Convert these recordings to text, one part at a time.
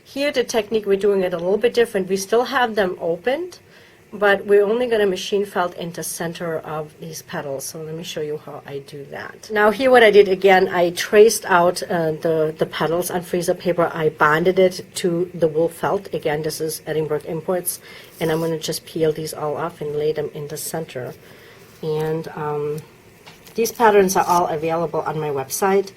Here the technique, we're doing it a little bit different. We still have them opened, but we're only going to machine felt into center of these petals. So let me show you how I do that. Now here what I did again, I traced out the petals on freezer paper. I bonded it to the wool felt. Again, this is Edinburgh Imports, and I'm going to just peel these all off and lay them in the center. And these patterns are all available on my website.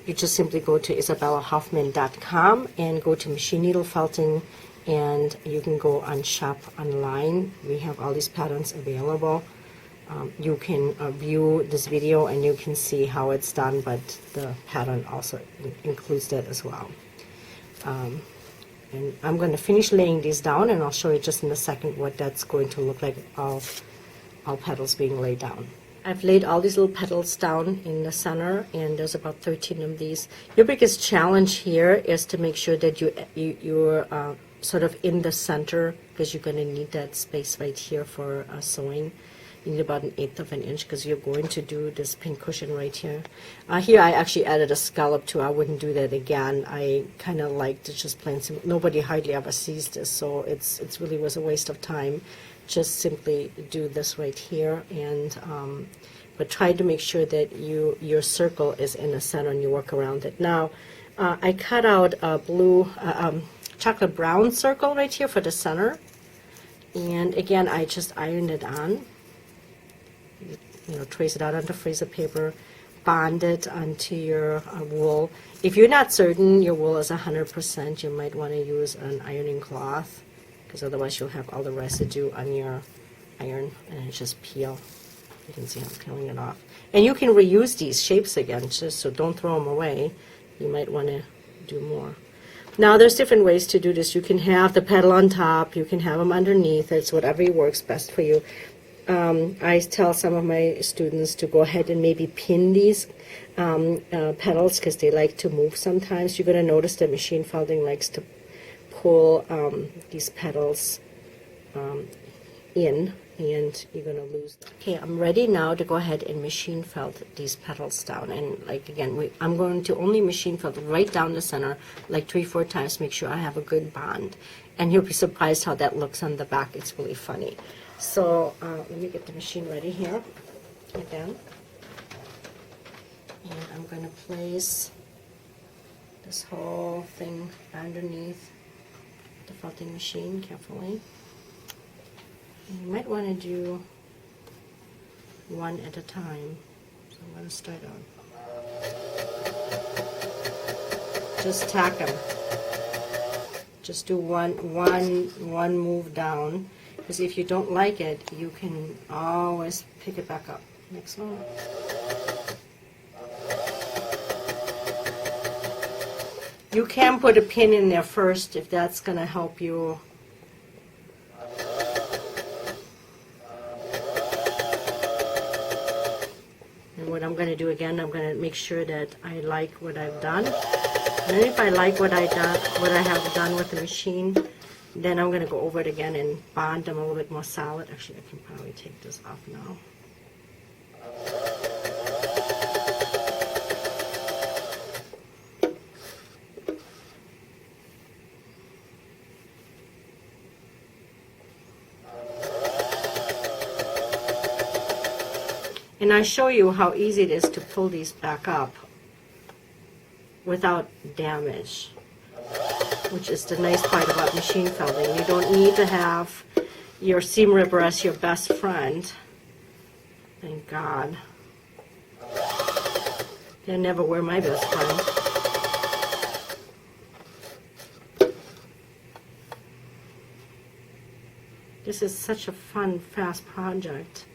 You just simply go to isabellahoffman.com and go to machine needle felting, and you can go on shop online. We have all these patterns available. You can view this video and you can see how it's done, but the pattern also includes that as well. And I'm going to finish laying these down, and I'll show you just in a second what that's going to look like, all petals being laid down. I've laid all these little petals down in the center, and there's about 13 of these. Your biggest challenge here is to make sure that you're sort of in the center, because you're going to need that space right here for sewing. You need about 1/8 of an inch because you're going to do this pincushion right here. Here I actually added a scallop too. I wouldn't do that again. I kind of like to just plain simple. Nobody hardly ever sees this, so it's really was a waste of time. Just simply do this right here, and but try to make sure that your circle is in the center and you work around it. Now I cut out a blue chocolate brown circle right here for the center, and again I just ironed it on. You know, trace it out onto freezer paper, bond it onto your wool. If you're not certain your wool is 100%, you might want to use an ironing cloth, because otherwise you'll have all the residue on your iron, and it's just peel. You can see I'm peeling it off. And you can reuse these shapes again, just so don't throw them away. You might want to do more. Now there's different ways to do this. You can have the petal on top, you can have them underneath. It's whatever works best for you. I tell some of my students to go ahead and maybe pin these petals, because they like to move sometimes. You're going to notice that machine felting likes to pull these petals in, and you're going to lose them. Okay, I'm ready now to go ahead and machine felt these petals down. And like again, I'm going to only machine felt right down the center, like 3-4 times, make sure I have a good bond. And you'll be surprised how that looks on the back. It's really funny. So let me get the machine ready here again. And I'm going to place this whole thing underneath the felting machine carefully. And you might want to do one at a time. So I'm going to start on. Just tack them. Just do one move down. Because if you don't like it, you can always pick it back up. Next one. You can put a pin in there first if that's going to help you. And what I'm going to do again, I'm going to make sure that I like what I've done. And then if I like what I have done with the machine, then I'm going to go over it again and bond them a little bit more solid. Actually, I can probably take this off now. And I show you how easy it is to pull these back up without damage, which is the nice part about machine felting. You don't need to have your seam ripper as your best friend. Thank God. They never were my best friend. This is such a fun, fast project.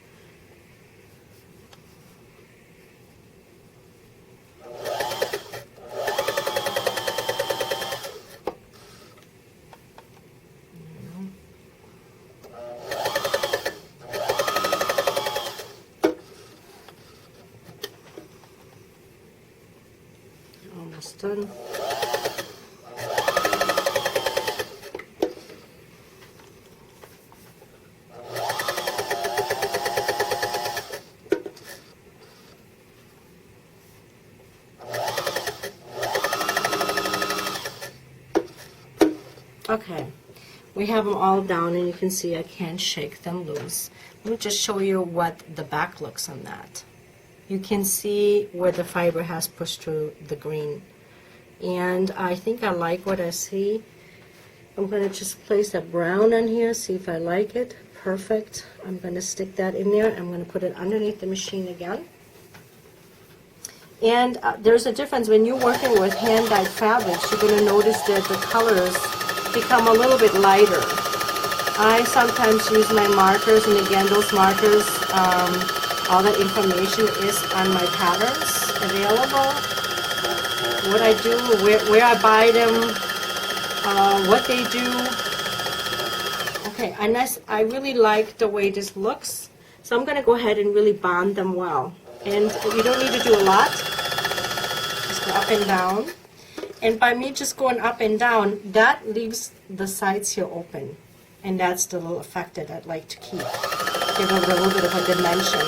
Almost done. Okay, we have them all down, and you can see I can't shake them loose. Let me just show you what the back looks on that. You can see where the fiber has pushed through the green. And I think I like what I see. I'm going to just place a brown on here, see if I like it. Perfect. I'm going to stick that in there. I'm going to put it underneath the machine again. And there's a difference when you're working with hand-dyed fabrics. You're going to notice that the colors become a little bit lighter. I sometimes use my markers, and again, those markers, all that information is on my patterns available. What I do, where I buy them, what they do. Okay, and I really like the way this looks, so I'm going to go ahead and really bond them well. And you don't need to do a lot, just go up and down. And by me just going up and down, that leaves the sides here open. And that's the little effect that I'd like to keep. Give it a little bit of a dimension.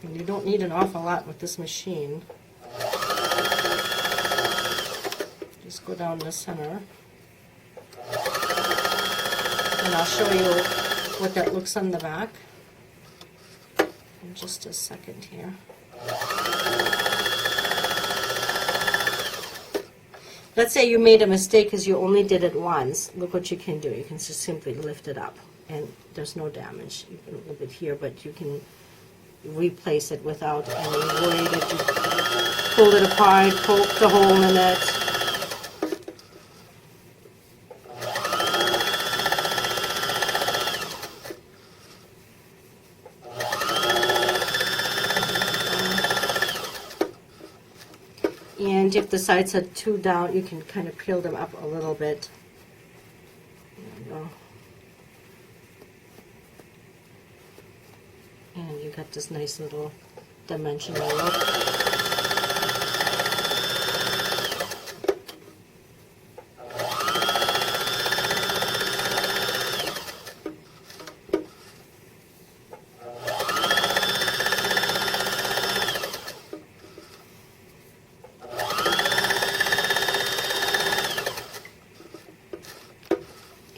And you don't need an awful lot with this machine. Just go down the center. And I'll show you what that looks on the back in just a second here. Let's say you made a mistake because you only did it once. Look what you can do. You can just simply lift it up, and there's no damage. You can a little bit here, but you can replace it without any worry that you pulled it apart, poked a hole in it. And if the sides are too down, you can kind of peel them up a little bit. There we go. And you got this nice little dimensional look.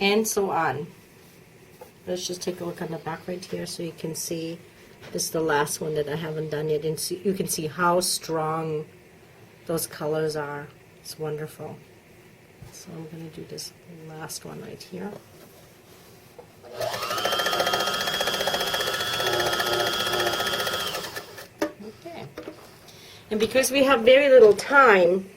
And so on. Let's just take a look on the back right here so you can see. This is the last one that I haven't done yet. And see, you can see how strong those colors are. It's wonderful. So I'm going to do this last one right here. Okay. And because we have very little time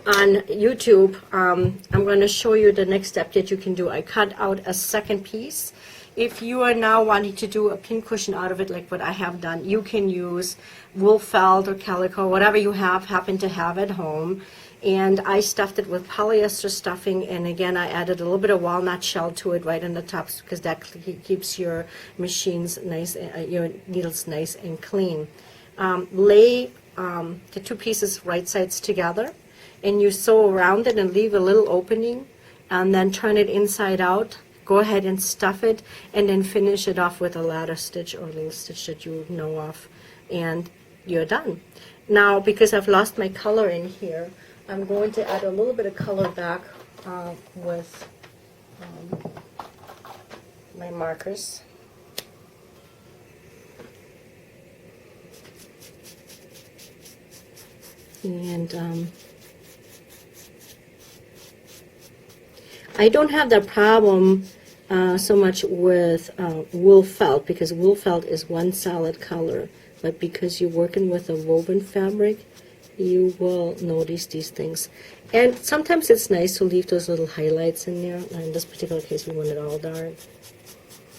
on YouTube, I'm going to show you the next step that you can do. I cut out a second piece. If you are now wanting to do a pincushion out of it, like what I have done, you can use wool felt or calico, whatever you happen to have at home. And I stuffed it with polyester stuffing, and again I added a little bit of walnut shell to it right on the top because that keeps your machines nice, your needles nice and clean. Lay the two pieces right sides together, and you sew around it and leave a little opening, and then turn it inside out. Go ahead and stuff it, and then finish it off with a ladder stitch or a little stitch that you know of, and you're done. Now, because I've lost my color in here, I'm going to add a little bit of color back with my markers. And I don't have that problem so much with wool felt, because wool felt is one solid color, but because you're working with a woven fabric, you will notice these things. And sometimes it's nice to leave those little highlights in there. In this particular case, we want it all dark.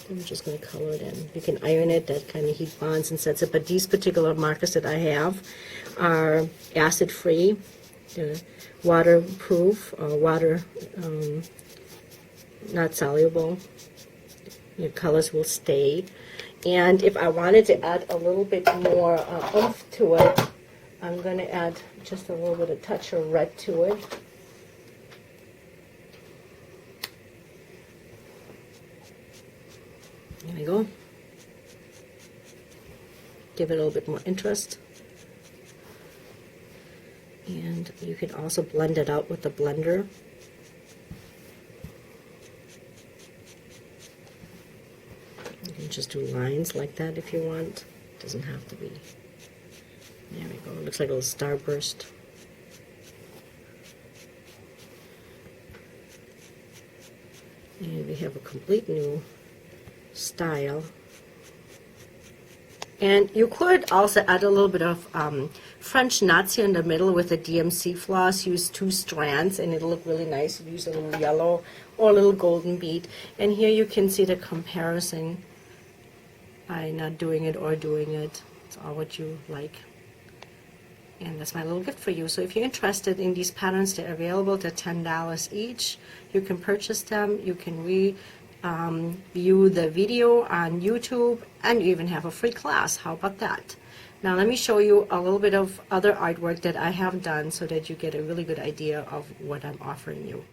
I'm just going to color it in. You can iron it, that kind of heat bonds and sets it, but these particular markers that I have are acid-free, waterproof, water not soluble. Your colors will stay. And if I wanted to add a little bit more oomph to it, I'm going to add just a little bit of touch of red to it. There we go. Give it a little bit more interest. And you can also blend it out with the blender. You can just do lines like that if you want. It doesn't have to be. There we go. It looks like a little starburst. And we have a complete new style. And you could also add a little bit of French knots here in the middle with a DMC floss. Use 2 strands and it'll look really nice. Use a little yellow or a little golden bead. And here you can see the comparison by not doing it or doing it. It's all what you like. And that's my little gift for you. So if you're interested in these patterns, they're available. They're $10 each. You can purchase them. You can view the video on YouTube, and you even have a free class. How about that? Now let me show you a little bit of other artwork that I have done so that you get a really good idea of what I'm offering you.